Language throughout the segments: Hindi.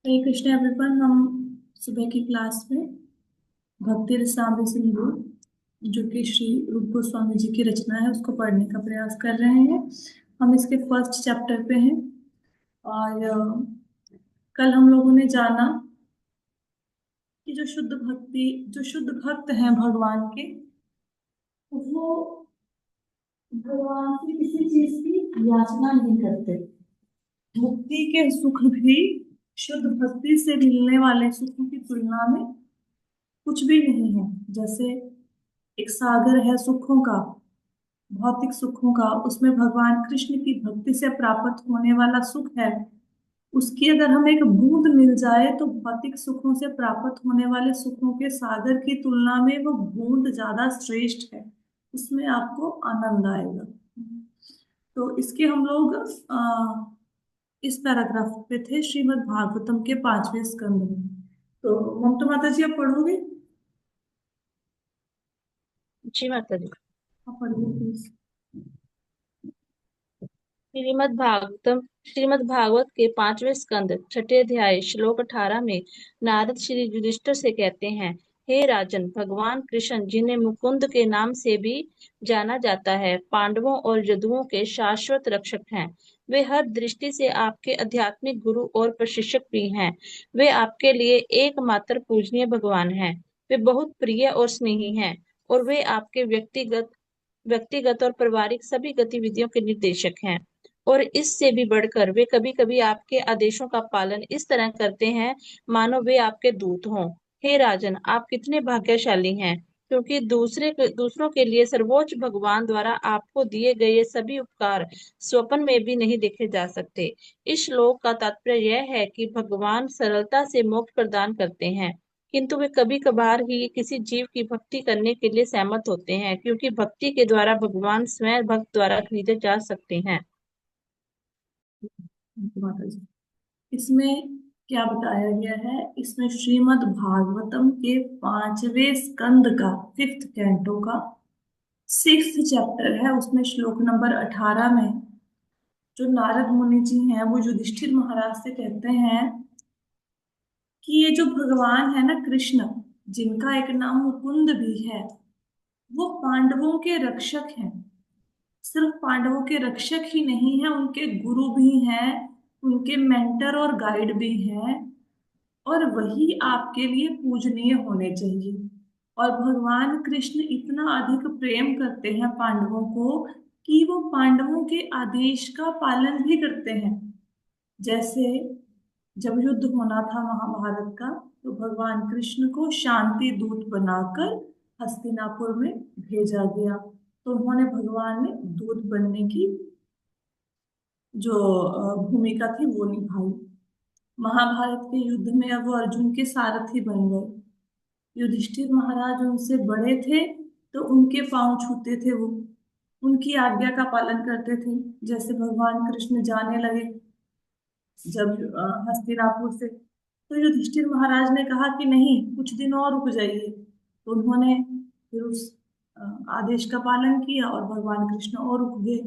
हरे कृष्ण एवरीवन। हम सुबह की क्लास में भक्ति रसामृत सिंधु जो कि श्री रूप गोस्वामी जी की रचना है उसको पढ़ने का प्रयास कर रहे हैं। हम इसके फर्स्ट चैप्टर पे हैं। और कल हम लोगों ने जाना कि जो शुद्ध भक्त हैं भगवान के, वो भगवान से किसी चीज की याचना नहीं करते। मुक्ति के सुख भी शुद्ध भक्ति से मिलने वाले सुखों की तुलना में कुछ भी नहीं है। जैसे एक सागर है सुखों का, भौतिक सुखों का, उसमें भगवान कृष्ण की भक्ति से प्राप्त होने वाला सुख है। उसकी अगर हमें एक बूंद मिल जाए तो भौतिक सुखों से प्राप्त होने वाले सुखों के सागर की तुलना में वो बूंद ज्यादा श्रेष्ठ है। उसमें आपको आनंद आएगा। तो इसके हम लोग इस पैराग्राफ पे थे, श्रीमद् भागवतम के 5वें स्कंद में। तो ममता माता जी आप पढ़ोगे? जी माता जी। आप पढ़िए प्लीज। श्रीमद् भागवत के 5वें स्कंद छठे अध्याय श्लोक 18 में नारद श्री युधिष्ठिर से कहते हैं, हे राजन, भगवान कृष्ण जिन्हें मुकुंद के नाम से भी जाना जाता है, पांडवों और यदुओं के शाश्वत रक्षक हैं। वे हर दृष्टि से आपके आध्यात्मिक गुरु और प्रशिक्षक भी हैं। वे आपके लिए एकमात्र पूजनीय भगवान हैं। वे बहुत प्रिय और स्नेही हैं, और वे आपके व्यक्तिगत और पारिवारिक सभी गतिविधियों के निर्देशक हैं। और इससे भी बढ़कर वे कभी कभी आपके आदेशों का पालन इस तरह करते हैं मानो वे आपके दूत हों। हे राजन, आप कितने भाग्यशाली हैं, क्योंकि दूसरों के लिए सर्वोच्च भगवान द्वारा आपको दिए गए ये सभी उपकार स्वप्न में भी नहीं देखे जा सकते। इस श्लोक का तात्पर्य यह है कि भगवान सरलता से मोक्ष प्रदान करते हैं, किंतु वे कभी कभार ही किसी जीव की भक्ति करने के लिए सहमत होते हैं, क्योंकि भक्ति के द्वारा भगवान स्वयं भक्त द्वारा खरीदे जा सकते हैं। ममता माता जी, इसमें क्या बताया गया है? इसमें श्रीमद् भागवतम के 5वें स्कंद का, फिफ्थ कैंटो का सिक्स्थ चैप्टर है। उसमें श्लोक नंबर 18 में जो नारद मुनि जी हैं वो युधिष्ठिर महाराज से कहते हैं कि ये जो भगवान है ना कृष्ण, जिनका एक नाम मुकुंद भी है, वो पांडवों के रक्षक हैं। सिर्फ पांडवों के रक्षक ही नहीं है, उनके गुरु भी हैं, उनके मेंटर और गाइड भी हैं। और वही आपके लिए पूजनीय होने चाहिए। और भगवान कृष्ण इतना अधिक प्रेम करते हैं पांडवों को कि वो पांडवों के आदेश का पालन भी करते हैं। जैसे जब युद्ध होना था महाभारत का, तो भगवान कृष्ण को शांति दूत बनाकर हस्तिनापुर में भेजा गया। तो उन्होंने भगवान ने दूत बनने की जो भूमिका थी वो निभाई। महाभारत के युद्ध में अब वो अर्जुन के सारथी बन गए। युधिष्ठिर महाराज उनसे बड़े थे, तो उनके पांव छूते थे वो, उनकी आज्ञा का पालन करते थे। जैसे भगवान कृष्ण जाने लगे जब हस्तिनापुर से, तो युधिष्ठिर महाराज ने कहा कि नहीं, कुछ दिन और रुक जाइए। तो उन्होंने फिर उस अ, आदेश का पालन किया और भगवान कृष्ण और रुक गए।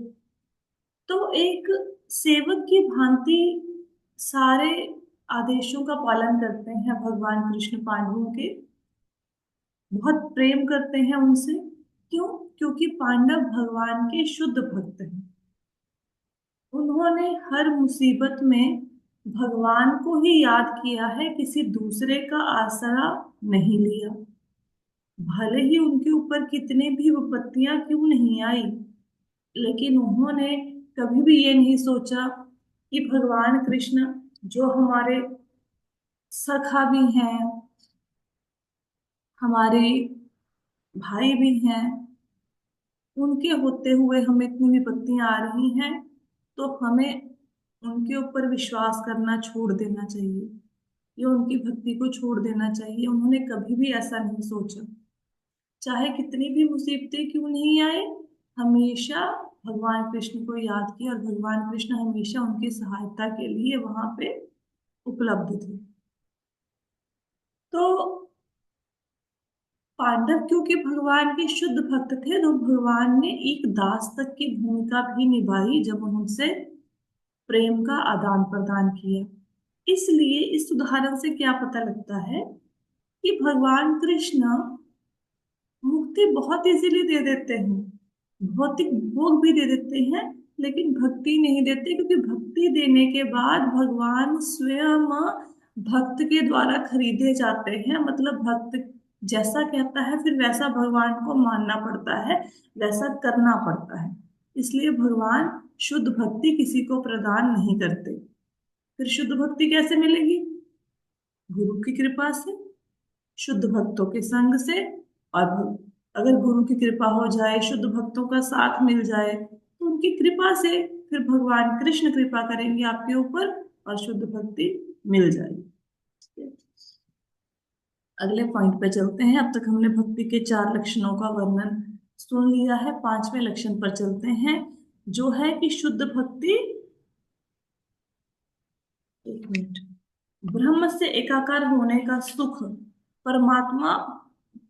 तो एक सेवक की भांति सारे आदेशों का पालन करते हैं भगवान कृष्ण पांडवों के। बहुत प्रेम करते हैं उनसे। क्यों? क्योंकि पांडव भगवान के शुद्ध भक्त हैं। उन्होंने हर मुसीबत में भगवान को ही याद किया है, किसी दूसरे का आसरा नहीं लिया। भले ही उनके ऊपर कितने भी विपत्तियां क्यों नहीं आई, लेकिन उन्होंने कभी भी ये नहीं सोचा कि भगवान कृष्ण जो हमारे सखा भी हैं, हमारे भाई भी हैं, उनके होते हुए हमें इतनी विपत्तियां आ रही हैं, तो हमें उनके ऊपर विश्वास करना छोड़ देना चाहिए या उनकी भक्ति को छोड़ देना चाहिए। उन्होंने कभी भी ऐसा नहीं सोचा। चाहे कितनी भी मुसीबतें क्यों नहीं आए, हमेशा भगवान कृष्ण को याद किया, और भगवान कृष्ण हमेशा उनकी सहायता के लिए वहां पे उपलब्ध थे। तो पांडव क्योंकि भगवान के शुद्ध भक्त थे, तो भगवान ने एक दास तक की भूमिका भी निभाई जब उनसे प्रेम का आदान प्रदान किया। इसलिए इस उदाहरण से क्या पता लगता है कि भगवान कृष्ण मुक्ति बहुत इजीली दे देते हैं, भौतिक भोग भी दे देते हैं, लेकिन भक्ति नहीं देते, क्योंकि भक्ति देने के बाद भगवान स्वयं भक्त के द्वारा खरीदे जाते हैं। मतलब भक्त जैसा कहता है फिर वैसा भगवान को मानना पड़ता है, वैसा करना पड़ता है। इसलिए भगवान शुद्ध भक्ति किसी को प्रदान नहीं करते। फिर शुद्ध भक्ति कैसे मिलेगी? गुरु की कृपा से, शुद्ध भक्तों के संग से। और अगर गुरु की कृपा हो जाए, शुद्ध भक्तों का साथ मिल जाए, तो उनकी कृपा से फिर भगवान कृष्ण कृपा करेंगे आपके ऊपर और शुद्ध भक्ति मिल जाएगी। अगले पॉइंट पे चलते हैं। अब तक हमने भक्ति के 4 लक्षणों का वर्णन सुन लिया है। 5वें लक्षण पर चलते हैं, जो है कि शुद्ध भक्ति, एक मिनट, ब्रह्म से एकाकार होने का सुख, परमात्मा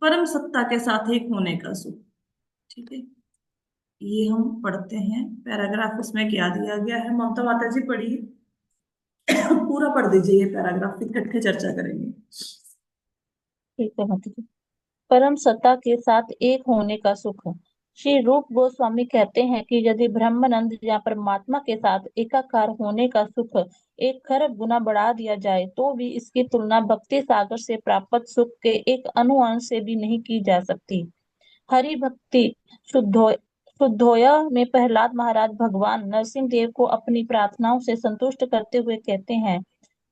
परम सत्ता के साथ एक होने का सुख। ठीक है, ये हम पढ़ते हैं। पैराग्राफ इसमें क्या दिया गया है, ममता माता जी पढ़िए। पूरा पढ़ दीजिए ये पैराग्राफ, इकट्ठे चर्चा करेंगे। ठीक है माता जी। परम सत्ता के साथ एक होने का सुख। श्री रूप गोस्वामी कहते हैं कि यदि ब्रह्मानंद या परमात्मा के साथ एकाकार होने का सुख 1 खरब गुना बढ़ा दिया जाए तो भी इसकी तुलना भक्ति सागर से प्राप्त सुख के एक अणुअंश से भी नहीं की जा सकती। हरि भक्ति शुद्धोया में प्रहलाद महाराज भगवान नरसिंह देव को अपनी प्रार्थनाओं से संतुष्ट करते हुए कहते हैं,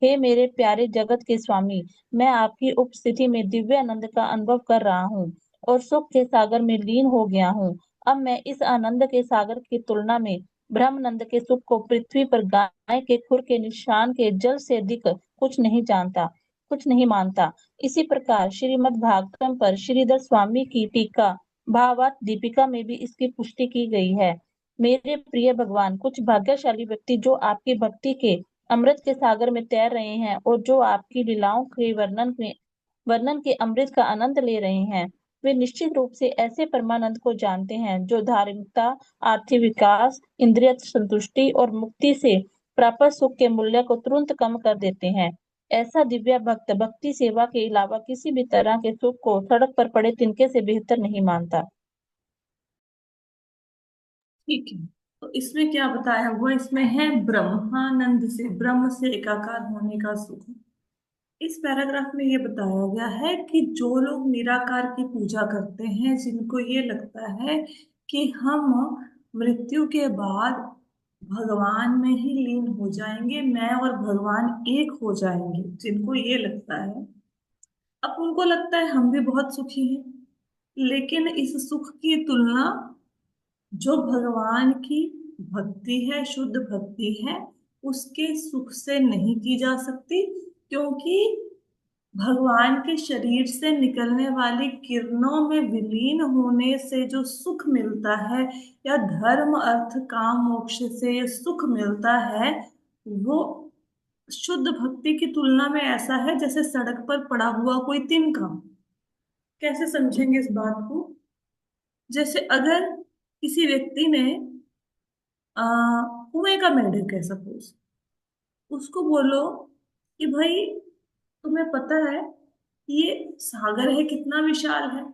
हे मेरे प्यारे जगत के स्वामी, मैं आपकी उपस्थिति में दिव्य आनंद का अनुभव कर रहा हूँ और सुख के सागर में लीन हो गया हूँ। अब मैं इस आनंद के सागर की तुलना में ब्रह्मानंद के सुख को पृथ्वी पर गाय के खुर के निशान के जल से अधिक कुछ नहीं मानता। इसी प्रकार श्रीमद् भागवतम पर श्रीधर स्वामी की टीका भावार्थ दीपिका में भी इसकी पुष्टि की गई है। मेरे प्रिय भगवान, कुछ भाग्यशाली व्यक्ति जो आपकी भक्ति के अमृत के सागर में तैर रहे हैं और जो आपकी लीलाओं के वर्णन के अमृत का आनंद ले रहे हैं, वे निश्चित रूप से ऐसे परमानंद को जानते हैं जो धार्मिकता, आर्थिक विकास, इंद्रिय संतुष्टि और मुक्ति से प्राप्त सुख के मूल्य को तुरंत कम कर देते हैं। ऐसा दिव्य भक्त भक्ति सेवा के अलावा किसी भी तरह के सुख को सड़क पर पड़े तिनके से बेहतर नहीं मानता। ठीक है, तो इसमें क्या बताया हुआ, इसमें है ब्रह्मानंद से, ब्रह्म से एकाकार होने का सुख। इस पैराग्राफ में ये बताया गया है कि जो लोग निराकार की पूजा करते हैं, जिनको ये लगता है कि हम मृत्यु के बाद भगवान में ही लीन हो जाएंगे, मैं और भगवान एक हो जाएंगे, जिनको ये लगता है, अब उनको लगता है हम भी बहुत सुखी हैं। लेकिन इस सुख की तुलना जो भगवान की भक्ति है, शुद्ध भक्ति है, उसके सुख से नहीं की जा सकती। क्योंकि भगवान के शरीर से निकलने वाली किरणों में विलीन होने से जो सुख मिलता है, या धर्म अर्थ काम मोक्ष से सुख मिलता है, वो शुद्ध भक्ति की तुलना में ऐसा है जैसे सड़क पर पड़ा हुआ कोई तिनका। कैसे समझेंगे इस बात को? जैसे अगर किसी व्यक्ति ने आ, कुएं का मेंढक है सपोज, उसको बोलो कि भाई तुम्हें पता है ये सागर है, कितना विशाल है,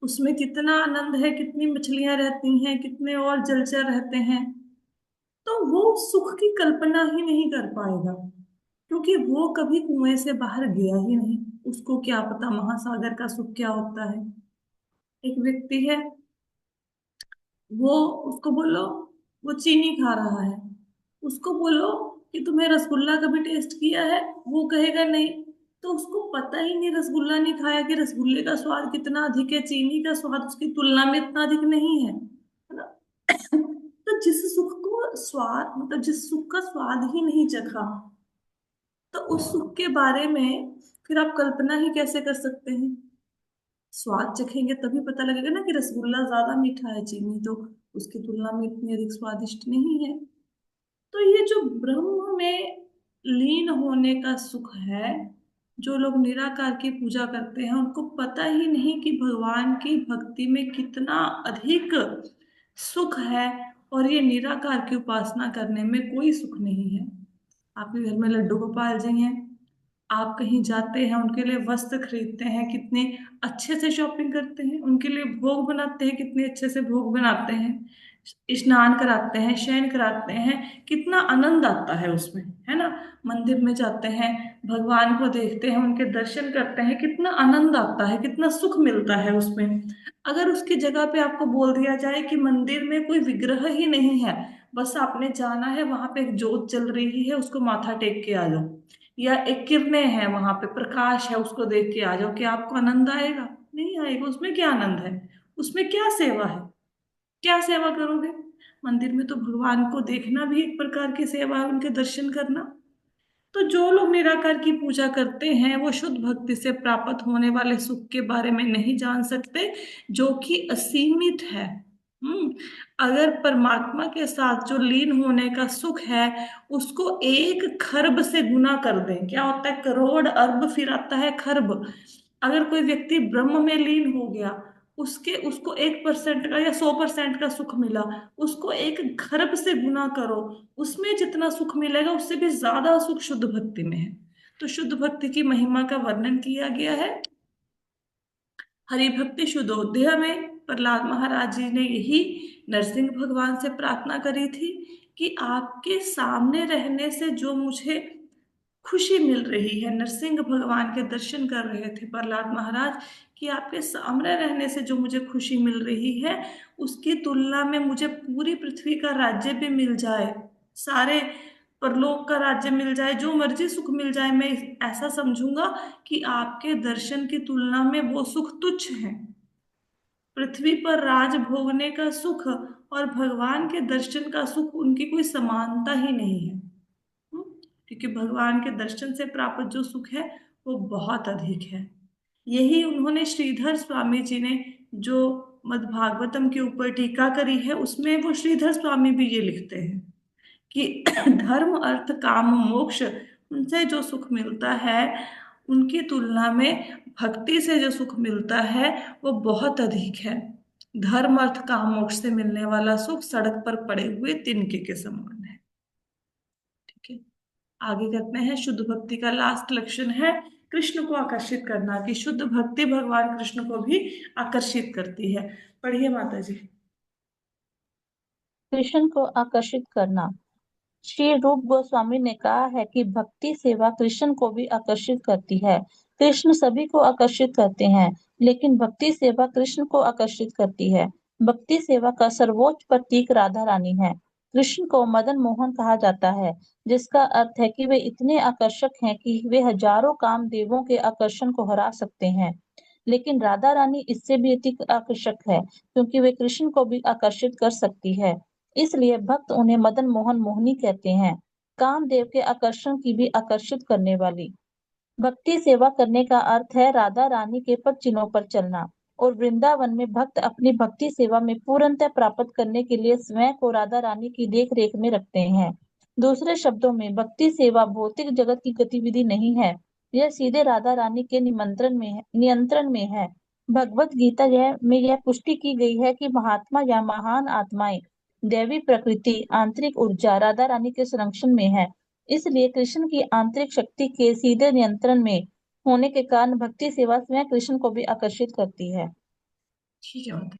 उसमें कितना आनंद है, कितनी मछलियां रहती हैं, कितने और जलचर रहते हैं, तो वो सुख की कल्पना ही नहीं कर पाएगा, क्योंकि वो कभी कुएं से बाहर गया ही नहीं। उसको क्या पता महासागर का सुख क्या होता है। एक व्यक्ति है, वो, उसको बोलो, वो चीनी खा रहा है, उसको बोलो कि तुम्हें रसगुल्ला कभी टेस्ट किया है, वो कहेगा नहीं। तो उसको पता ही नहीं, रसगुल्ला नहीं खाया, कि रसगुल्ले का स्वाद कितना अधिक है, चीनी का स्वाद उसकी तुलना में इतना अधिक नहीं है ना? तो जिस सुख को स्वाद, मतलब जिस सुख का स्वाद ही नहीं चखा, तो उस सुख के बारे में फिर आप कल्पना ही कैसे कर सकते हैं? स्वाद चखेंगे तभी पता लगेगा ना कि रसगुल्ला ज्यादा मीठा है, चीनी तो उसकी तुलना में इतनी अधिक स्वादिष्ट नहीं है। तो ये जो ब्रह्म में लीन होने का सुख है, जो लोग निराकार की पूजा करते हैं उनको पता ही नहीं कि भगवान की भक्ति में कितना अधिक सुख है, और ये निराकार की उपासना करने में कोई सुख नहीं है। आपके घर में लड्डू गोपाल जी हैं, आप कहीं जाते हैं उनके लिए वस्त्र खरीदते हैं, कितने अच्छे से शॉपिंग करते हैं, उनके लिए भोग बनाते हैं, कितने अच्छे से भोग बनाते हैं, स्नान कराते हैं, शयन कराते हैं, कितना आनंद आता है उसमें, है ना। मंदिर में जाते हैं, भगवान को देखते हैं, उनके दर्शन करते हैं, कितना आनंद आता है, कितना सुख मिलता है उसमें। अगर उसकी जगह पे आपको बोल दिया जाए कि मंदिर में कोई विग्रह ही नहीं है, बस आपने जाना है, वहां पे एक जोत जल रही है, उसको माथा टेक के आ जाओ, या एक किरणें हैं वहां पे, प्रकाश है, उसको देख के आ जाओ, क्या आपको आनंद आएगा? नहीं आएगा। उसमें क्या आनंद है? उसमें क्या सेवा है? क्या सेवा करोगे? मंदिर में तो भगवान को देखना भी एक प्रकार की सेवा है, उनके दर्शन करना। तो जो लोग निराकार की पूजा करते हैं वो शुद्ध भक्ति से प्राप्त होने वाले सुख के बारे में नहीं जान सकते, जो कि असीमित है। हम्म। अगर परमात्मा के साथ जो लीन होने का सुख है, उसको 1 खरब से गुना कर दें, क्या होता है? करोड़, अरब, फिर आता है खरब। अगर कोई व्यक्ति ब्रह्म में लीन हो गया, उसके उसको 1% का या 100% का सुख मिला, उसको 1 खरब से गुना करो, उसमें जितना सुख मिलेगा उससे भी ज्यादा सुख शुद्ध भक्ति में है। तो शुद्ध भक्ति की महिमा का वर्णन किया गया है हरि भक्ति शुद्धोदय में। प्रहलाद महाराज जी ने यही नरसिंह भगवान से प्रार्थना करी थी कि आपके सामने रहने से जो मुझे खुशी मिल रही है, नरसिंह भगवान के दर्शन कर रहे थे प्रहलाद महाराज, कि आपके सामने रहने से जो मुझे खुशी मिल रही है, उसकी तुलना में मुझे पूरी पृथ्वी का राज्य भी मिल जाए, सारे परलोक का राज्य मिल जाए, जो मर्जी सुख मिल जाए, मैं ऐसा समझूंगा कि आपके दर्शन की तुलना में वो सुख तुच्छ है। पृथ्वी पर राज भोगने का सुख और भगवान के दर्शन का सुख, उनकी कोई समानता ही नहीं है। हम्म, क्योंकि भगवान के दर्शन से प्राप्त जो सुख है वो बहुत अधिक है। यही उन्होंने श्रीधर स्वामी जी ने जो मद्भागवतम के ऊपर टीका करी है, उसमें वो श्रीधर स्वामी भी ये लिखते हैं कि धर्म अर्थ काम मोक्ष, उनसे जो सुख मिलता है, उनकी तुलना में भक्ति से जो सुख मिलता है वो बहुत अधिक है। धर्म अर्थ काम मोक्ष से मिलने वाला सुख सड़क पर पड़े हुए तिनके के समान है। ठीक है, आगे करते हैं। शुद्ध भक्ति का लास्ट लक्षण है कृष्ण को आकर्षित करना, कि शुद्ध भक्ति भगवान कृष्ण को भी आकर्षित करती है। पढ़िए माता जी। कृष्ण को आकर्षित करना। श्री रूप गोस्वामी ने कहा है कि भक्ति सेवा कृष्ण को भी आकर्षित करती है। कृष्ण सभी को आकर्षित करते हैं, लेकिन भक्ति सेवा कृष्ण को आकर्षित करती है। भक्ति सेवा का सर्वोच्च प्रतीक राधा रानी है। कृष्ण को मदन मोहन कहा जाता है, जिसका अर्थ है कि वे इतने आकर्षक हैं कि वे हजारों कामदेवों के आकर्षण को हरा सकते हैं। लेकिन राधा रानी इससे भी अधिक आकर्षक है, क्योंकि वे कृष्ण को भी आकर्षित कर सकती है। इसलिए भक्त उन्हें मदन मोहन मोहिनी कहते हैं, कामदेव के आकर्षण की भी आकर्षित करने वाली। भक्ति सेवा करने का अर्थ है राधा रानी के पद चिन्हों पर चलना, और वृंदावन में भक्त अपनी भक्ति सेवा में पूर्णतः प्राप्त करने के लिए स्वयं को राधा रानी की देख रेख में रखते हैं। दूसरे शब्दों में, भक्ति सेवा भौतिक जगत की गतिविधि नहीं है, यह सीधे राधा रानी के नियंत्रण में है। भगवत गीता में यह पुष्टि की गई है कि महात्मा या महान आत्माएं, दैवी प्रकृति, आंतरिक ऊर्जा राधा रानी के संरक्षण में है। इसलिए कृष्ण की आंतरिक शक्ति के सीधे नियंत्रण में होने के कारण भक्ति सेवा स्वयं कृष्ण को भी आकर्षित करती है। ठीक है माता।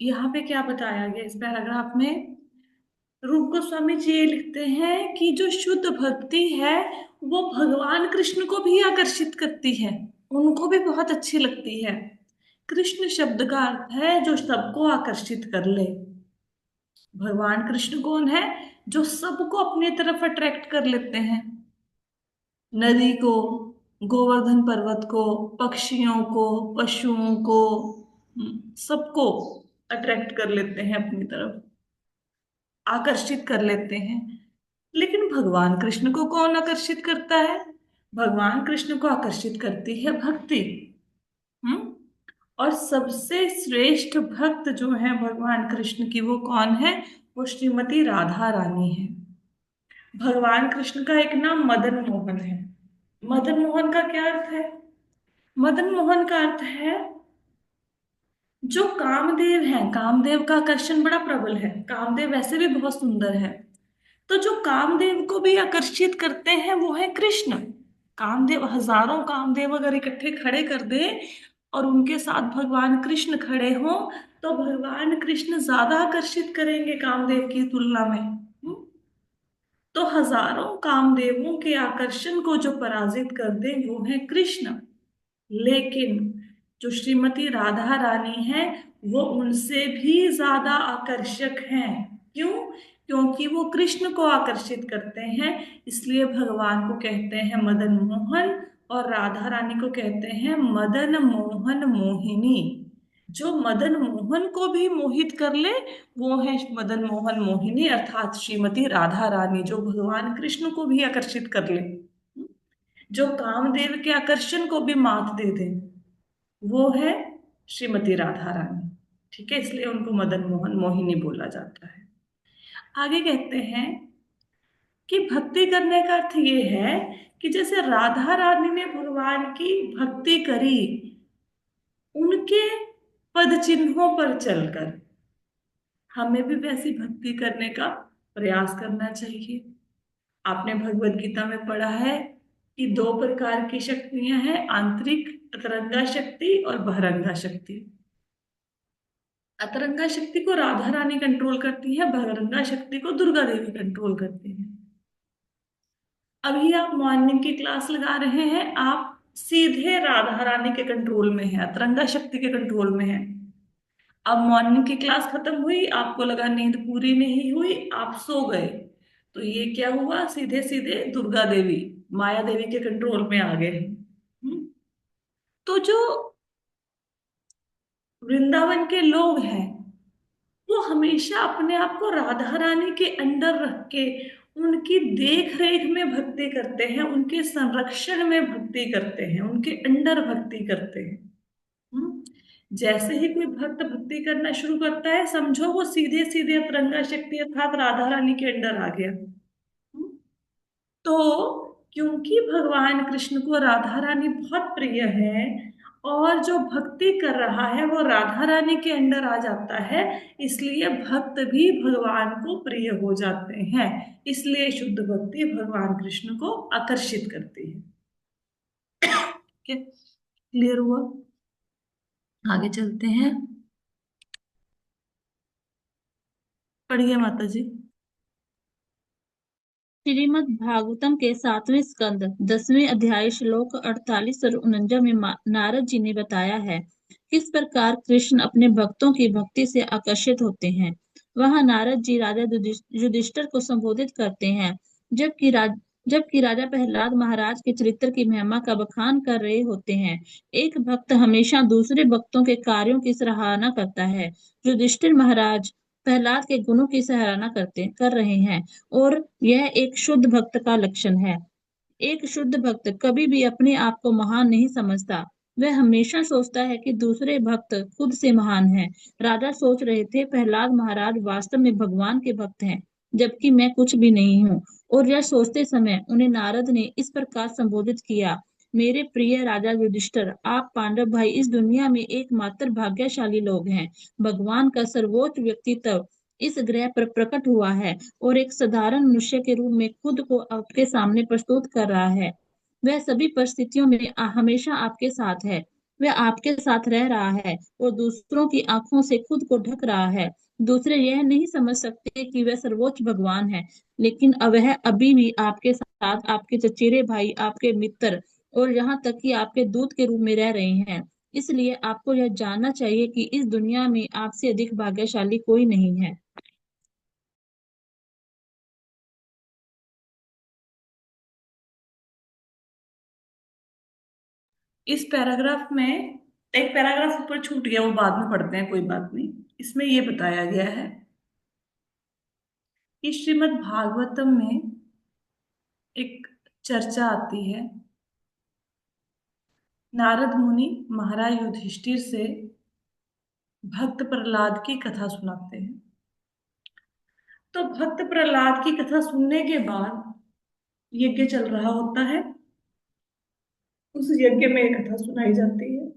यहाँ पे क्या बताया गया इस पैराग्राफ में? रूप गोस्वामी जी ये लिखते हैं कि जो शुद्ध भक्ति है वो भगवान कृष्ण को भी आकर्षित करती है, उनको भी बहुत अच्छी लगती है। कृष्ण शब्द का अर्थ है जो सबको आकर्षित कर ले। भगवान कृष्ण कौन है? जो सबको अपनी तरफ अट्रैक्ट कर लेते हैं। नदी को, गोवर्धन पर्वत को, पक्षियों को, पशुओं को, सबको अट्रैक्ट कर लेते हैं अपनी तरफ, आकर्षित कर लेते हैं। लेकिन भगवान कृष्ण को कौन आकर्षित करता है? भगवान कृष्ण को आकर्षित करती है भक्ति। हम्म। और सबसे श्रेष्ठ भक्त जो है भगवान कृष्ण की, वो कौन है? वो श्रीमती राधा रानी है। भगवान कृष्ण का एक नाम मदन मोहन है। मदन मोहन का क्या अर्थ है? मदन मोहन का अर्थ है जो कामदेव है, कामदेव का आकर्षण बड़ा प्रबल है, कामदेव वैसे भी बहुत सुंदर है। तो जो कामदेव को भी आकर्षित करते हैं वो है कृष्ण। कामदेव, हजारों कामदेव अगर इकट्ठे खड़े कर दे और उनके साथ भगवान कृष्ण खड़े हों, तो भगवान कृष्ण ज्यादा आकर्षित करेंगे कामदेव की तुलना में। तो हजारों कामदेवों के आकर्षण को जो पराजित कर दे वो है कृष्ण। लेकिन जो श्रीमती राधा रानी है, वो उनसे भी ज्यादा आकर्षक हैं। क्यों? क्योंकि वो कृष्ण को आकर्षित करते हैं, इसलिए भगवान को कहते हैं मदन मोहन, और राधा रानी को कहते हैं मदन मोहन मोहिनी। जो मदन मोहन को भी मोहित कर ले वो है मदन मोहन मोहिनी, अर्थात श्रीमती राधा रानी, जो भगवान कृष्ण को भी आकर्षित कर ले, जो कामदेव के आकर्षण को भी मात दे दे, वो है श्रीमती राधा रानी। ठीक है, इसलिए उनको मदन मोहन मोहिनी बोला जाता है। आगे कहते हैं कि भक्ति करने का अर्थ ये है कि जैसे राधा रानी ने भगवान की भक्ति करी, उनके पद चिन्हों पर चलकर हमें भी वैसी भक्ति करने का प्रयास करना चाहिए। आपने भगवत गीता में पढ़ा है कि दो प्रकार की शक्तियां हैं, आंतरिक अतरंगा शक्ति और बहिरंगा शक्ति। अतरंगा शक्ति को राधा रानी कंट्रोल करती है, बहिरंगा शक्ति को दुर्गा देवी कंट्रोल करती है। अभी आप मॉर्निंग की क्लास लगा रहे हैं, आप सीधे राधा रानी के कंट्रोल में है, अतरंगा शक्ति के कंट्रोल में है। अब मॉर्निंग की क्लास खत्म हुई, आपको लगा नींद पूरी नहीं हुई, आप सो गए, तो ये क्या हुआ, सीधे सीधे दुर्गा देवी, माया देवी के कंट्रोल में आ गए। तो जो वृंदावन के लोग हैं, वो हमेशा अपने आप को राधा रानी के अंडर रख के उनकी देख रेख में भक्ति करते हैं, उनके संरक्षण में भक्ति करते हैं, उनके अंडर भक्ति करते हैं। हम्म? जैसे ही कोई भक्त भक्ति करना शुरू करता है, समझो वो सीधे सीधे अतरंगा शक्ति अर्थात राधा रानी के अंडर आ गया। तो क्योंकि भगवान कृष्ण को राधा रानी बहुत प्रिय है, और जो भक्ति कर रहा है वो राधा रानी के अंडर आ जाता है, इसलिए भक्त भी भगवान को प्रिय हो जाते हैं। इसलिए शुद्ध भक्ति भगवान कृष्ण को आकर्षित करती है। ठीक है, क्लियर हुआ? आगे चलते हैं, पढ़िए माता जी। श्रीमद् भागवतम के 7वें स्कंद 10वें अध्याय श्लोक 48 और 49 में नारद जी ने बताया है किस प्रकार कृष्ण अपने भक्तों की भक्ति से आकर्षित होते हैं। वहां नारद जी राजा युधिष्ठिर को संबोधित करते हैं, जबकि जबकि राजा प्रहलाद महाराज के चरित्र की महिमा का बखान कर रहे होते हैं। एक भक्त हमेशा दूसरे भक्तों के कार्यों की सराहना करता है। युधिष्ठिर महाराज प्रहलाद के गुणों की सराहना कर रहे हैं, और यह एक शुद्ध भक्त का लक्षण है। एक शुद्ध भक्त कभी भी अपने आप को महान नहीं समझता। वह हमेशा सोचता है कि दूसरे भक्त खुद से महान हैं। राजा सोच रहे थे प्रहलाद महाराज वास्तव में भगवान के भक्त हैं, जबकि मैं कुछ भी नहीं हूँ। और यह सोचते समय उन्हें नारद ने इस प्रकार संबोधित किया, मेरे प्रिय राजा युधिष्ठिर, आप पांडव भाई इस दुनिया में एकमात्र भाग्यशाली लोग हैं। भगवान का सर्वोच्च व्यक्तित्व इस ग्रह पर प्रकट हुआ है और एक साधारण मनुष्य के रूप में खुद को आपके सामने प्रस्तुत कर रहा है। वह सभी परिस्थितियों में हमेशा आपके साथ है। वह आपके साथ रह रहा है और दूसरों की आंखों से खुद को ढक रहा है। दूसरे यह नहीं समझ सकते कि वह सर्वोच्च भगवान है, लेकिन अब वह अभी भी आपके साथ, आपके चचेरे भाई, आपके मित्र और यहाँ तक कि आपके दूत के रूप में रह रहे हैं। इसलिए आपको यह जानना चाहिए कि इस दुनिया में आपसे अधिक भाग्यशाली कोई नहीं है। इस पैराग्राफ में एक पैराग्राफ ऊपर छूट गया, वो बाद में पढ़ते हैं, कोई बात नहीं। इसमें ये बताया गया है कि श्रीमद् भागवतम में एक चर्चा आती है, नारद मुनि महाराज युधिष्ठिर से भक्त प्रहलाद की कथा सुनाते हैं। तो भक्त प्रहलाद की कथा सुनने के बाद यज्ञ चल रहा होता है, उस यज्ञ में एक कथा सुनाई जाती है।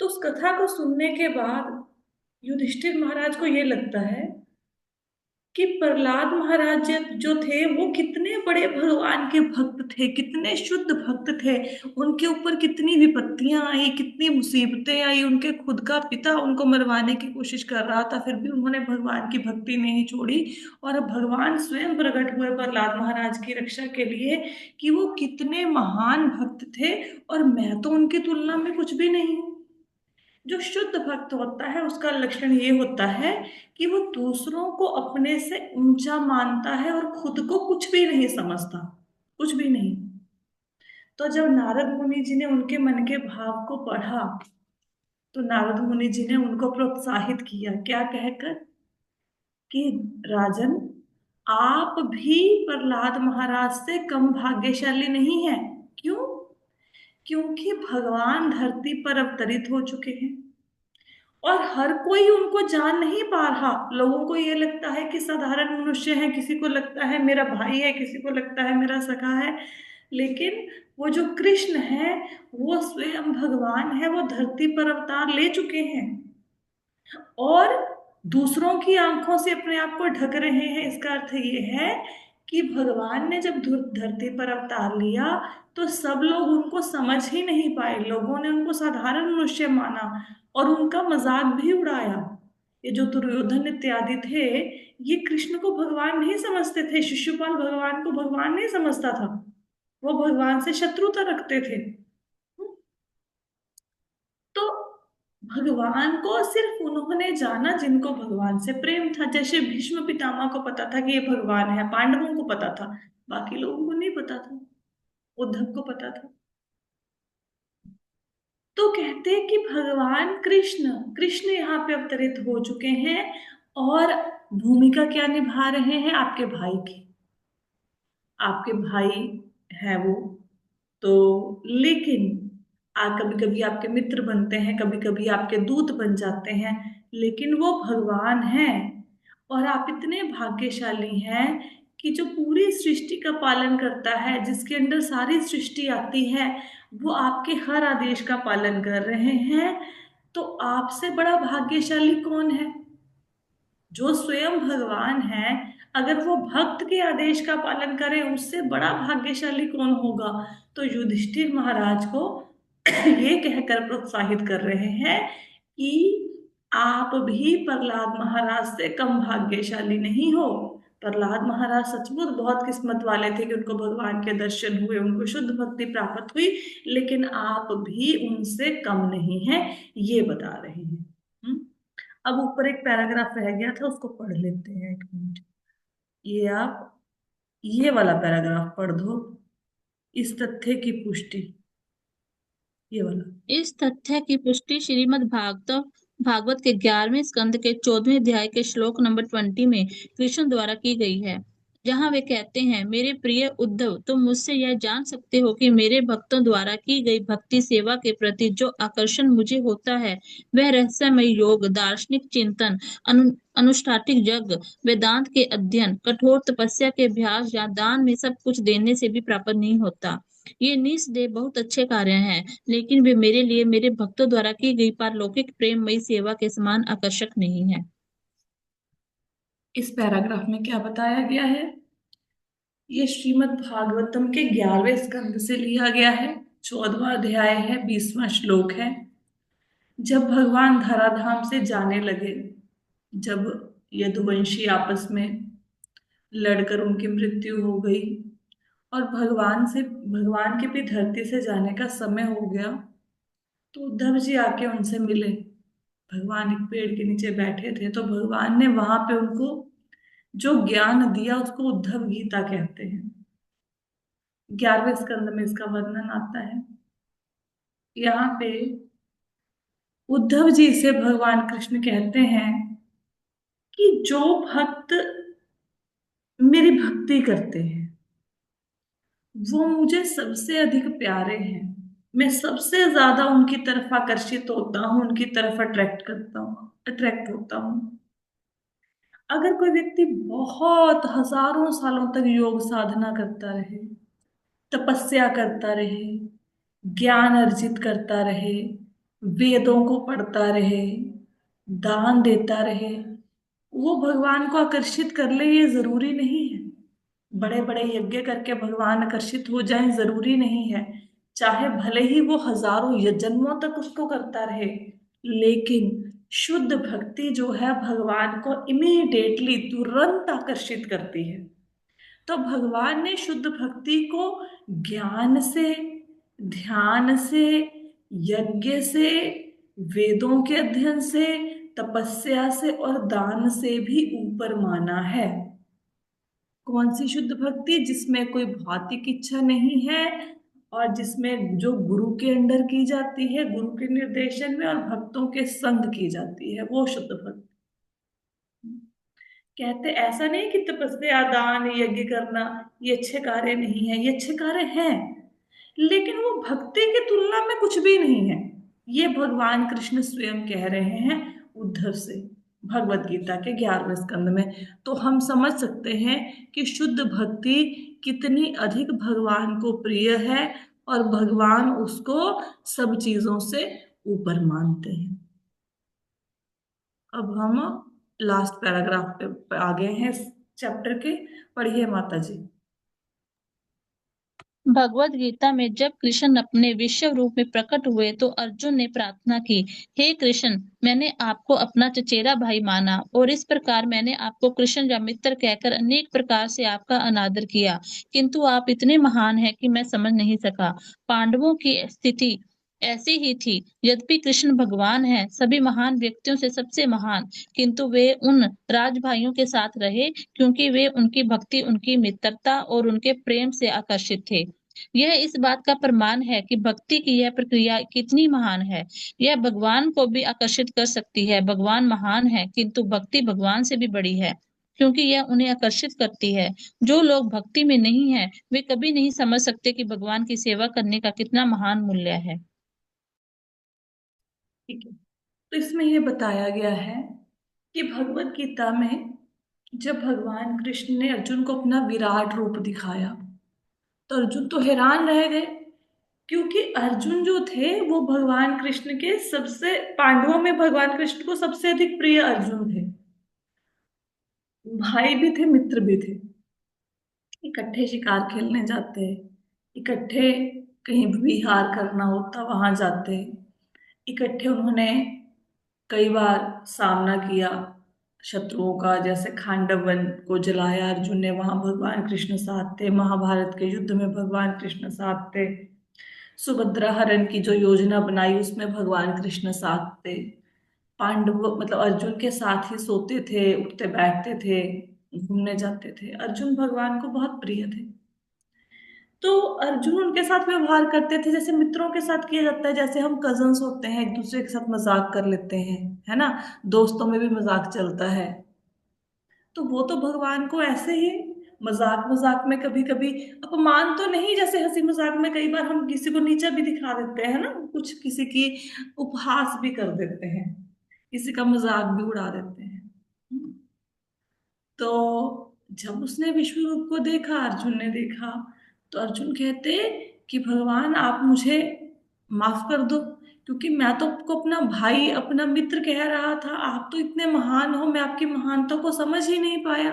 तो उस कथा को सुनने के बाद युधिष्ठिर महाराज को ये लगता है कि प्रहलाद महाराज जो थे वो कितने बड़े भगवान के भक्त थे, कितने शुद्ध भक्त थे। उनके ऊपर कितनी विपत्तियां आई, कितनी मुसीबतें आई, उनके खुद का पिता उनको मरवाने की कोशिश कर रहा था, फिर भी उन्होंने भगवान की भक्ति नहीं छोड़ी। और अब भगवान स्वयं प्रकट हुए प्रहलाद महाराज की रक्षा के लिए कि वो कितने महान भक्त थे, और मैं तो उनकी तुलना में कुछ भी नहीं हूँ। जो शुद्ध भक्त होता है उसका लक्षण ये होता है कि वो दूसरों को अपने से ऊंचा मानता है और खुद को कुछ भी नहीं समझता, कुछ भी नहीं। तो जब नारद मुनि जी ने उनके मन के भाव को पढ़ा, तो नारद मुनि जी ने उनको प्रोत्साहित किया, क्या कहकर कि राजन, आप भी प्रहलाद महाराज से कम भाग्यशाली नहीं है। क्यों? क्योंकि भगवान धरती पर अवतरित हो चुके हैं और हर कोई उनको जान नहीं पा रहा। लोगों को ये लगता है कि साधारण मनुष्य है, किसी को लगता है मेरा भाई है, किसी को लगता है मेरा सखा है, लेकिन वो जो कृष्ण है वो स्वयं भगवान है, वो धरती पर अवतार ले चुके हैं और दूसरों की आंखों से अपने आप को ढक रहे हैं। इसका अर्थ ये है कि भगवान ने जब धरती पर अवतार लिया तो सब लोग उनको समझ ही नहीं पाए, लोगों ने उनको साधारण मनुष्य माना और उनका मजाक भी उड़ाया। ये जो दुर्योधन इत्यादि थे, ये कृष्ण को भगवान नहीं समझते थे, शिशुपाल भगवान को भगवान नहीं समझता था, वो भगवान से शत्रुता रखते थे। तो भगवान को सिर्फ उन्होंने जाना जिनको भगवान से प्रेम था। जैसे भीष्म पितामह को पता था कि ये भगवान है, पांडवों को पता था, बाकी लोगों को नहीं पता था, उद्धव को पता था। तो कहते हैं कि भगवान कृष्ण कृष्ण यहाँ पे अवतरित हो चुके हैं और भूमिका क्या निभा रहे हैं? आपके भाई की, आपके भाई है वो। तो लेकिन कभी कभी आपके मित्र बनते हैं, कभी कभी आपके दूत बन जाते हैं, लेकिन वो भगवान हैं। और आप इतने भाग्यशाली हैं कि जो पूरी सृष्टि का पालन करता है, जिसके अंदर सारी सृष्टि आती है, वो आपके हर आदेश का पालन कर रहे हैं। तो आपसे बड़ा भाग्यशाली कौन है? जो स्वयं भगवान है, अगर वो भक्त के आदेश का पालन करे, उससे बड़ा भाग्यशाली कौन होगा? तो युधिष्ठिर महाराज को ये कहकर प्रोत्साहित कर रहे हैं कि आप भी प्रहलाद महाराज से कम भाग्यशाली नहीं हो। प्रहलाद महाराज सचमुच बहुत किस्मत वाले थे कि उनको भगवान के दर्शन हुए, उनको शुद्ध भक्ति प्राप्त हुई, लेकिन आप भी उनसे कम नहीं हैं, ये बता रहे हैं। अब ऊपर एक पैराग्राफ रह गया था, उसको पढ़ लेते हैं, एक मिनट। ये आप ये वाला पैराग्राफ पढ़ दो, इस तथ्य की पुष्टि, ये वाला। इस तथ्य की पुष्टि श्रीमद् भागवत के 11वें स्कंद के 14वें अध्याय के श्लोक नंबर 20 में कृष्ण द्वारा की गई है, जहाँ वे कहते हैं, मेरे प्रिय उद्धव, तुम मुझसे यह जान सकते हो कि मेरे भक्तों द्वारा की गई भक्ति सेवा के प्रति जो आकर्षण मुझे होता है, वह रहस्यमय योग, दार्शनिक चिंतन, अनुष्ठानिक यज्ञ, वेदांत के अध्ययन, कठोर तपस्या के अभ्यास या दान में सब कुछ देने से भी प्राप्त नहीं होता। ये निस्संदेह बहुत अच्छे कार्य हैं, लेकिन वे मेरे लिए मेरे भक्तों द्वारा की गई पारलौकिक प्रेममयी सेवा के समान आकर्षक नहीं है। इस पैराग्राफ में क्या बताया गया है? ये श्रीमद् भागवतम के 11वें स्कंद से लिया गया है, 14वां अध्याय है, 20वां श्लोक है। जब भगवान धराधाम से जाने लगे, जब यदुवंशी आपस में लड़कर उनकी मृत्यु हो गई और भगवान के भी धरती से जाने का समय हो गया, तो उद्धव जी आके उनसे मिले। भगवान एक पेड़ के नीचे बैठे थे, तो भगवान ने वहां पे उनको जो ज्ञान दिया उसको उद्धव गीता कहते हैं। 11वें स्कंद में इसका वर्णन आता है। यहाँ पे उद्धव जी से भगवान कृष्ण कहते हैं कि जो भक्त मेरी भक्ति करते हैं वो मुझे सबसे अधिक प्यारे हैं, मैं सबसे ज्यादा उनकी तरफ आकर्षित होता हूँ, उनकी तरफ अट्रैक्ट होता हूँ। अगर कोई व्यक्ति बहुत हजारों सालों तक योग साधना करता रहे, तपस्या करता रहे, ज्ञान अर्जित करता रहे, वेदों को पढ़ता रहे, दान देता रहे, वो भगवान को आकर्षित कर ले ये जरूरी नहीं है। बड़े बड़े यज्ञ करके भगवान आकर्षित हो जाएं जरूरी नहीं है। चाहे भले ही वो हजारों जन्मों तक उसको करता रहे, लेकिन शुद्ध भक्ति जो है भगवान को इमीडिएटली तुरंत आकर्षित करती है। तो भगवान ने शुद्ध भक्ति को ज्ञान से, ध्यान से, यज्ञ से, वेदों के अध्ययन से, तपस्या से और दान से भी ऊपर माना है। कौन सी शुद्ध भक्ति? जिसमें कोई भौतिक इच्छा नहीं है और जिसमें जो गुरु के अंडर की जाती है, गुरु के निर्देशन में और भक्तों के संग की जाती है, वो शुद्ध भक्ति। कहते ऐसा नहीं कि तपस्या, दान, यज्ञ करना ये अच्छे कार्य नहीं है, ये अच्छे कार्य हैं, लेकिन वो भक्ति की तुलना में कुछ भी नहीं है। ये भगवान कृष्ण स्वयं कह रहे हैं उद्धव से, भगवत गीता के 11वें स्कंद में। तो हम समझ सकते हैं कि शुद्ध भक्ति कितनी अधिक भगवान को प्रिय है और भगवान उसको सब चीजों से ऊपर मानते हैं। अब हम लास्ट पैराग्राफ पे आ गए हैं चैप्टर के। पढ़िए माता जी। भगवत गीता में जब कृष्ण अपने विश्व रूप में प्रकट हुए तो अर्जुन ने प्रार्थना की, हे कृष्ण, मैंने आपको अपना चचेरा भाई माना और इस प्रकार मैंने आपको कृष्ण या मित्र कहकर अनेक प्रकार से आपका अनादर किया, किंतु आप इतने महान हैं कि मैं समझ नहीं सका। पांडवों की स्थिति ऐसी ही थी। यद्यपि कृष्ण भगवान हैं, सभी महान व्यक्तियों से सबसे महान, किंतु वे उन राज भाइयों के साथ रहे क्योंकि वे उनकी भक्ति, उनकी मित्रता और उनके प्रेम से आकर्षित थे। यह इस बात का प्रमाण है कि भक्ति की यह प्रक्रिया कितनी महान है। यह भगवान को भी आकर्षित कर सकती है। भगवान महान है, किंतु भक्ति भगवान से भी बड़ी है, क्योंकि यह उन्हें आकर्षित करती है। जो लोग भक्ति में नहीं हैं, वे कभी नहीं समझ सकते कि भगवान की सेवा करने का कितना महान मूल्य है। ठीक है। तो इसमें यह बताया गया है कि भगवत गीता में जब भगवान कृष्ण ने अर्जुन को अपना विराट रूप दिखाया तो अर्जुन तो हैरान रह गए, क्योंकि अर्जुन जो थे वो भगवान कृष्ण के सबसे, पांडवों में भगवान कृष्ण को सबसे अधिक प्रिय अर्जुन थे। भाई भी थे, मित्र भी थे। इकट्ठे शिकार खेलने जाते, इकट्ठे कहीं भी विहार करना होता वहां जाते, इकट्ठे उन्होंने कई बार सामना किया शत्रुओं का। जैसे खांडव वन को जलाया अर्जुन ने, वहां भगवान कृष्ण साथ थे। महाभारत के युद्ध में भगवान कृष्ण साथ थे। सुभद्रा हरण की जो योजना बनाई उसमें भगवान कृष्ण साथ थे। पांडव मतलब अर्जुन के साथ ही सोते थे, उठते बैठते थे, घूमने जाते थे। अर्जुन भगवान को बहुत प्रिय थे। तो अर्जुन उनके साथ व्यवहार करते थे जैसे मित्रों के साथ किया जाता है। जैसे हम कजन्स होते हैं, एक दूसरे के साथ मजाक कर लेते हैं, है ना। दोस्तों में भी मजाक चलता है। तो वो तो भगवान को ऐसे ही मजाक मजाक में कभी कभी अपमान तो नहीं, जैसे हंसी मजाक में कई बार हम किसी को नीचा भी दिखा देते हैं ना, कुछ किसी की उपहास भी कर देते हैं, किसी का मजाक भी उड़ा देते हैं। तो जब उसने विश्व रूप को देखा, अर्जुन ने देखा, तो अर्जुन कहते कि भगवान आप मुझे माफ कर दो, क्योंकि मैं तो आपको अपना भाई, अपना मित्र कह रहा था। आप तो इतने महान हो, मैं आपकी महानता को समझ ही नहीं पाया।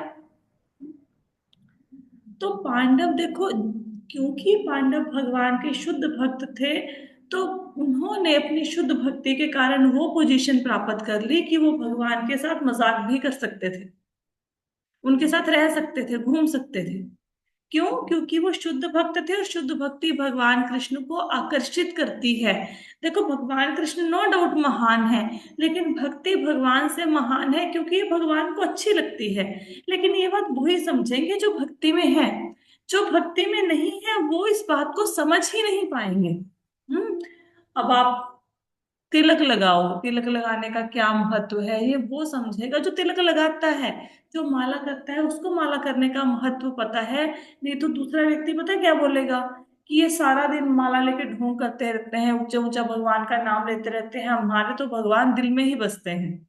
तो पांडव देखो, क्योंकि पांडव भगवान के शुद्ध भक्त थे, तो उन्होंने अपनी शुद्ध भक्ति के कारण वो पोजीशन प्राप्त कर ली कि वो भगवान के साथ मजाक भी कर सकते थे, उनके साथ रह सकते थे, घूम सकते थे। क्यों? क्योंकि वो शुद्ध भक्त थे और शुद्ध भक्ति भगवान कृष्ण को आकर्षित करती है। देखो भगवान कृष्ण नो डाउट महान है, लेकिन भक्ति भगवान से महान है क्योंकि ये भगवान को अच्छी लगती है। लेकिन ये बात वही समझेंगे जो भक्ति में है। जो भक्ति में नहीं है वो इस बात को समझ ही नहीं पाएंगे। अब आप तिलक लगाओ, तिलक लगाने का क्या महत्व है ये वो समझेगा जो तिलक लगाता है। जो माला करता है उसको माला करने का महत्व पता है। नहीं तो दूसरा व्यक्ति पता है क्या बोलेगा, कि ये सारा दिन माला लेके ढोंग करते रहते हैं, ऊंचा ऊंचा भगवान का नाम लेते रहते हैं, हमारे तो भगवान दिल में ही बसते हैं।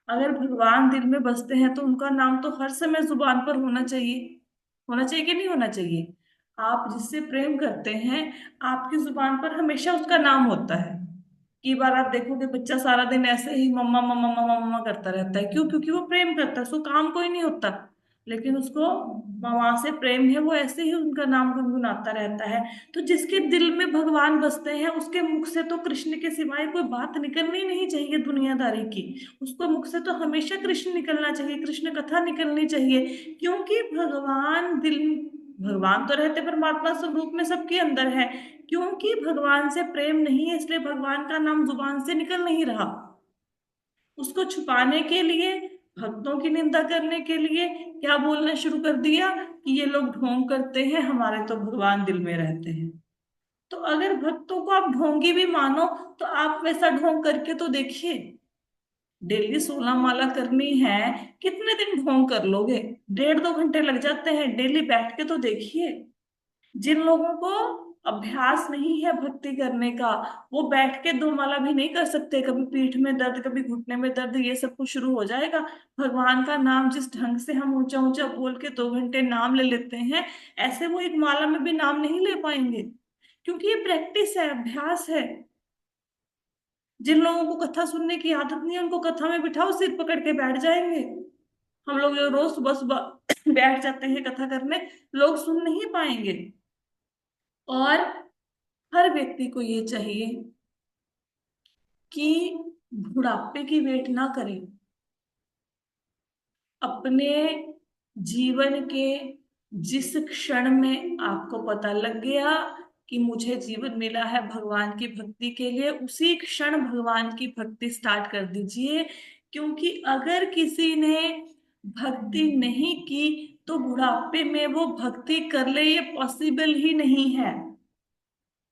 अगर भगवान दिल में बसते हैं तो उनका नाम तो हर समय जुबान पर होना चाहिए। होना चाहिए कि नहीं होना चाहिए? आप जिससे प्रेम करते हैं, आपकी जुबान पर हमेशा उसका नाम होता है। कई बार आप देखोगे बच्चा सारा दिन ऐसे ही मम्मा मम्मा मम्मा मम्मा करता रहता है। क्यों? क्योंकि वो प्रेम करता है, उसको काम कोई नहीं होता, लेकिन उसको माँ से प्रेम है, वो ऐसे ही उनका नाम गुनगुनाता रहता है। तो जिसके दिल में भगवान बसते हैं उसके मुख से तो कृष्ण के सिवाय कोई बात निकलनी नहीं चाहिए दुनियादारी की। उसको मुख से तो हमेशा कृष्ण निकलना चाहिए, कृष्ण कथा निकलनी चाहिए। क्योंकि भगवान तो रहते परमात्मा स्वरूप में सबके अंदर है। क्योंकि भगवान से प्रेम नहीं है, इसलिए भगवान का नाम जुबान से निकल नहीं रहा। उसको छुपाने के लिए, भक्तों की निंदा करने के लिए क्या बोलना शुरू कर दिया कि ये लोग ढोंग करते हैं, हमारे तो भगवान दिल में रहते हैं। तो अगर भक्तों को आप ढोंगी भी मानो तो आप वैसा ढोंग करके तो देखिए। डेली 16 माला करनी है, कितने दिन ढोंग कर लोगे? 1.5-2 घंटे लग जाते हैं, डेली बैठ के तो देखिए। जिन लोगों को अभ्यास नहीं है भक्ति करने का, वो बैठ के 2 माला भी नहीं कर सकते। कभी पीठ में दर्द, कभी घुटने में दर्द, ये सब कुछ शुरू हो जाएगा। भगवान का नाम जिस ढंग से हम ऊंचा ऊंचा बोल के 2 घंटे नाम ले लेते हैं, ऐसे वो एक माला में भी नाम नहीं ले पाएंगे। क्योंकि ये प्रैक्टिस है, अभ्यास है। जिन लोगों को कथा सुनने की आदत नहीं है, उनको कथा में बिठाओ, सिर पकड़ के बैठ जाएंगे। हम लोग जो रोज सुबह सुबह बैठ जाते हैं कथा करने, लोग सुन नहीं पाएंगे। और हर व्यक्ति को ये चाहिए कि बुढ़ापे की वेट ना करें। अपने जीवन के जिस क्षण में आपको पता लग गया कि मुझे जीवन मिला है भगवान की भक्ति के लिए, उसी क्षण भगवान की भक्ति स्टार्ट कर दीजिए। क्योंकि अगर किसी ने भक्ति नहीं की तो बुढ़ापे में वो भक्ति कर ले, ये पॉसिबल ही नहीं है।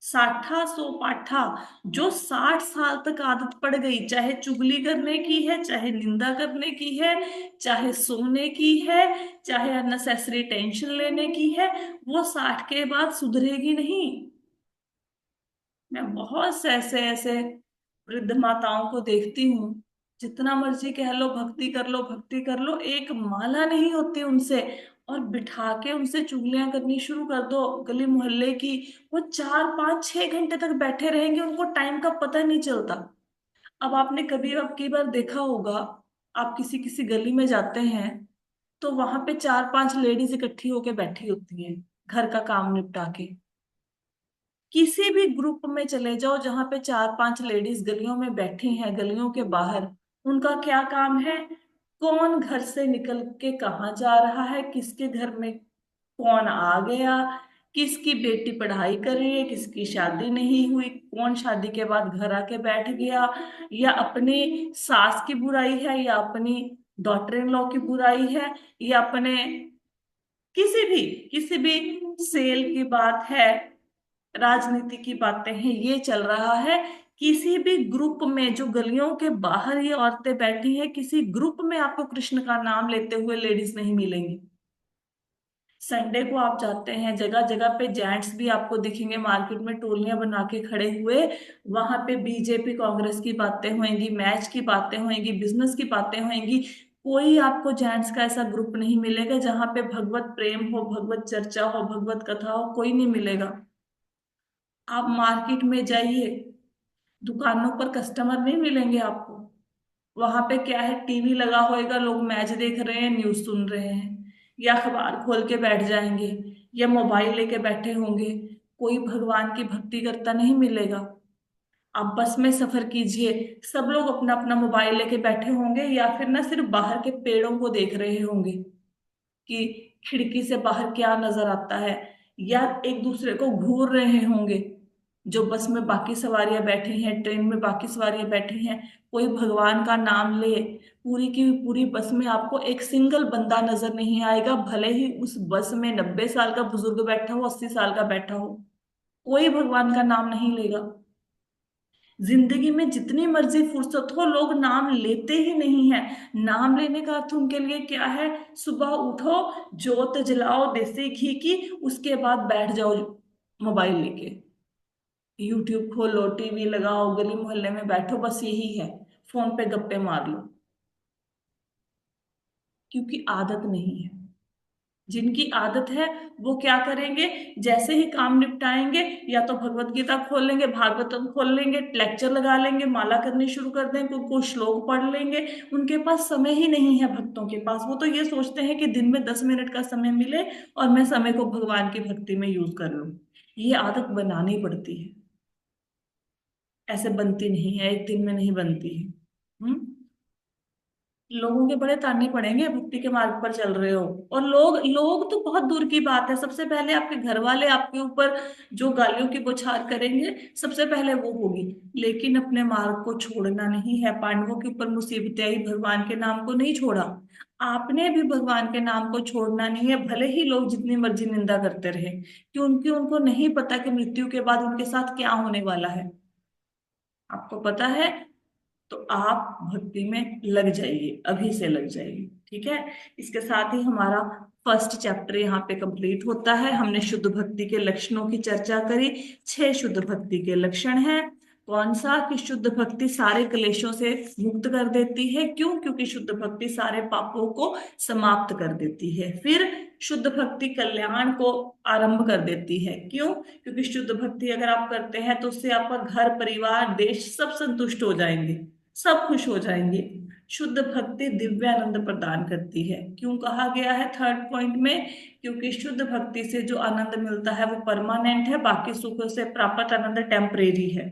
साठा सो पाठा, जो 60 साल तक आदत पड़ गई, चाहे चुगली करने की है, चाहे निंदा करने की है, चाहे सोने की है, चाहे अननेसेसरी टेंशन लेने की है, वो 60 के बाद सुधरेगी नहीं। मैं बहुत से ऐसे ऐसे वृद्ध माताओं को देखती हूँ, जितना मर्जी कह लो भक्ति कर लो भक्ति कर लो, एक माला नहीं होती उनसे। और बिठा के उनसे चुगलियां करनी शुरू कर दो गली मोहल्ले की, वो 4-5-6 घंटे तक बैठे रहेंगे, उनको टाइम का पता नहीं चलता। अब आपने कभी, अब कई बार देखा होगा, आप किसी किसी गली में जाते हैं तो वहां पे 4-5 लेडीज इकट्ठी होके बैठी होती हैं, घर का काम निपटा के। किसी भी ग्रुप में चले जाओ जहां पे 4-5 लेडीज गलियों में बैठी हैं, गलियों के बाहर, उनका क्या काम है? कौन घर से निकल के कहाँ जा रहा है, किसके घर में कौन आ गया, किसकी बेटी पढ़ाई कर रही है, किसकी शादी नहीं हुई, कौन शादी के बाद घर आके बैठ गया, या अपनी सास की बुराई है, या अपनी डॉटर इन लॉ की बुराई है, या अपने किसी भी सेल की बात है, राजनीति की बातें हैं, ये चल रहा है। किसी भी ग्रुप में जो गलियों के बाहर ये औरतें बैठी हैं, किसी ग्रुप में आपको कृष्ण का नाम लेते हुए लेडीज नहीं मिलेंगी। संडे को आप जाते हैं, जगह जगह पे जेंट्स भी आपको दिखेंगे, मार्केट में टोलियां बना के खड़े हुए। वहां पे बीजेपी कांग्रेस की बातें होंगी, मैच की बातें होंगी, बिजनेस की बातें होंगी। कोई आपको जेंट्स का ऐसा ग्रुप नहीं मिलेगा जहां पे भगवत प्रेम हो, भगवत चर्चा हो, भगवत कथा हो, कोई नहीं मिलेगा। आप मार्केट में जाइए, दुकानों पर कस्टमर नहीं मिलेंगे आपको। वहां पे क्या है, टीवी लगा होएगा, लोग मैच देख रहे हैं, न्यूज सुन रहे हैं, या अखबार खोल के बैठ जाएंगे, या मोबाइल लेके बैठे होंगे। कोई भगवान की भक्ति करता नहीं मिलेगा। आप बस में सफर कीजिए, सब लोग अपना अपना मोबाइल लेके बैठे होंगे, या फिर ना सिर्फ बाहर के पेड़ों को देख रहे होंगे कि खिड़की से बाहर क्या नजर आता है, या एक दूसरे को घूर रहे होंगे। जो बस में बाकी सवारियां बैठी हैं, ट्रेन में बाकी सवारियां बैठी हैं, कोई भगवान का नाम ले, पूरी की पूरी बस में आपको एक सिंगल बंदा नजर नहीं आएगा, भले ही उस बस में 90 साल का बुजुर्ग बैठा हो, 80 साल का बैठा हो, कोई भगवान का नाम नहीं लेगा। जिंदगी में जितनी मर्जी फुर्सत हो, लोग नाम लेते ही नहीं है। नाम लेने का अर्थ उनके लिए क्या है? सुबह उठो, जोत जलाओ देसी घी की, उसके बाद बैठ जाओ मोबाइल लेके, यूट्यूब खोलो, टीवी लगाओ, गली मोहल्ले में बैठो, बस यही है। फोन पे गप्पे मार लो, क्योंकि आदत नहीं है। जिनकी आदत है वो क्या करेंगे, जैसे ही काम निपटाएंगे या तो भगवत गीता खोल लेंगे, भागवतम खोल लेंगे, लेक्चर लगा लेंगे, माला करनी शुरू कर देंगे, कोई श्लोक पढ़ लेंगे। उनके पास समय ही नहीं है, भक्तों के पास। वो तो ये सोचते हैं कि दिन में 10 मिनट का समय मिले और मैं समय को भगवान की भक्ति में यूज कर लूं। ये आदत बनानी पड़ती है, ऐसे बनती नहीं है, एक दिन में नहीं बनती है। लोगों के बड़े ताने पड़ेंगे भक्ति के मार्ग पर चल रहे हो। और लोग लोग तो बहुत दूर की बात है, सबसे पहले आपके घर वाले आपके ऊपर जो गालियों की बौछार करेंगे, सबसे पहले वो होगी। लेकिन अपने मार्ग को छोड़ना नहीं है। पांडवों के ऊपर मुसीबतें आई, भगवान के नाम को नहीं छोड़ा। आपने भी भगवान के नाम को छोड़ना नहीं है, भले ही लोग जितनी मर्जी निंदा करते रहे, क्योंकि उनको नहीं पता कि मृत्यु के बाद उनके साथ क्या होने वाला है। आपको पता है, तो आप भक्ति में लग जाइए, अभी से लग जाइए। ठीक है। इसके साथ ही हमारा फर्स्ट चैप्टर यहाँ पे कंप्लीट होता है। हमने शुद्ध भक्ति के लक्षणों की चर्चा करी। 6 शुद्ध भक्ति के लक्षण हैं। कौन सा, कि शुद्ध भक्ति सारे क्लेशों से मुक्त कर देती है। क्यों? क्योंकि शुद्ध भक्ति सारे पापों को समाप्त कर देती है। फिर शुद्ध भक्ति कल्याण को आरंभ कर देती है। क्यों? क्योंकि शुद्ध भक्ति अगर आप करते हैं तो उससे आपका घर परिवार देश सब संतुष्ट हो जाएंगे, सब खुश हो जाएंगे। शुद्ध भक्ति दिव्यानंद प्रदान करती है। क्यों कहा गया है थर्ड पॉइंट में? क्योंकि शुद्ध भक्ति से जो आनंद मिलता है वो परमानेंट है, बाकी सुखों से प्राप्त आनंद टेम्परेरी है।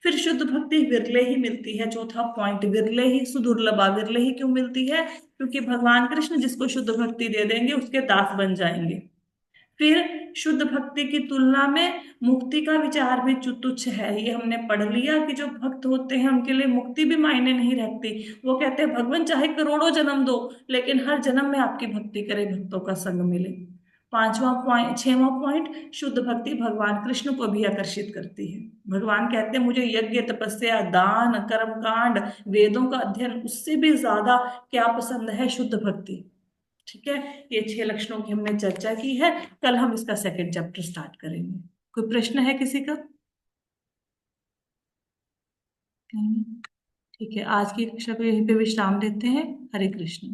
फिर शुद्ध भक्ति विरले ही मिलती है। चौथा पॉइंट, विरले ही, सुदुर्लभा। विरले ही क्यों मिलती है? क्योंकि भगवान कृष्ण जिसको शुद्ध भक्ति दे देंगे उसके दास बन जाएंगे। फिर शुद्ध भक्ति की तुलना में मुक्ति का विचार भी तुच्छ है। ये हमने पढ़ लिया कि जो भक्त होते हैं उनके लिए मुक्ति भी मायने नहीं रखती। वो कहते हैं भगवान चाहे करोड़ों जन्म दो, लेकिन हर जन्म में आपकी भक्ति करे, भक्तों का संग मिले। पांचवा पॉइंट, 6वां पॉइंट, शुद्ध भक्ति भगवान कृष्ण को भी आकर्षित करती है। भगवान कहते हैं मुझे यज्ञ तपस्या दान कर्म कांड वेदों का अध्ययन उससे भी ज्यादा क्या पसंद है? शुद्ध भक्ति। ठीक है। ये 6 लक्षणों की हमने चर्चा की है। कल हम इसका सेकंड चैप्टर स्टार्ट करेंगे। कोई प्रश्न है किसी का? नहीं। ठीक है, आज की कक्षा को यहीं पे विश्राम देते हैं। हरे कृष्ण।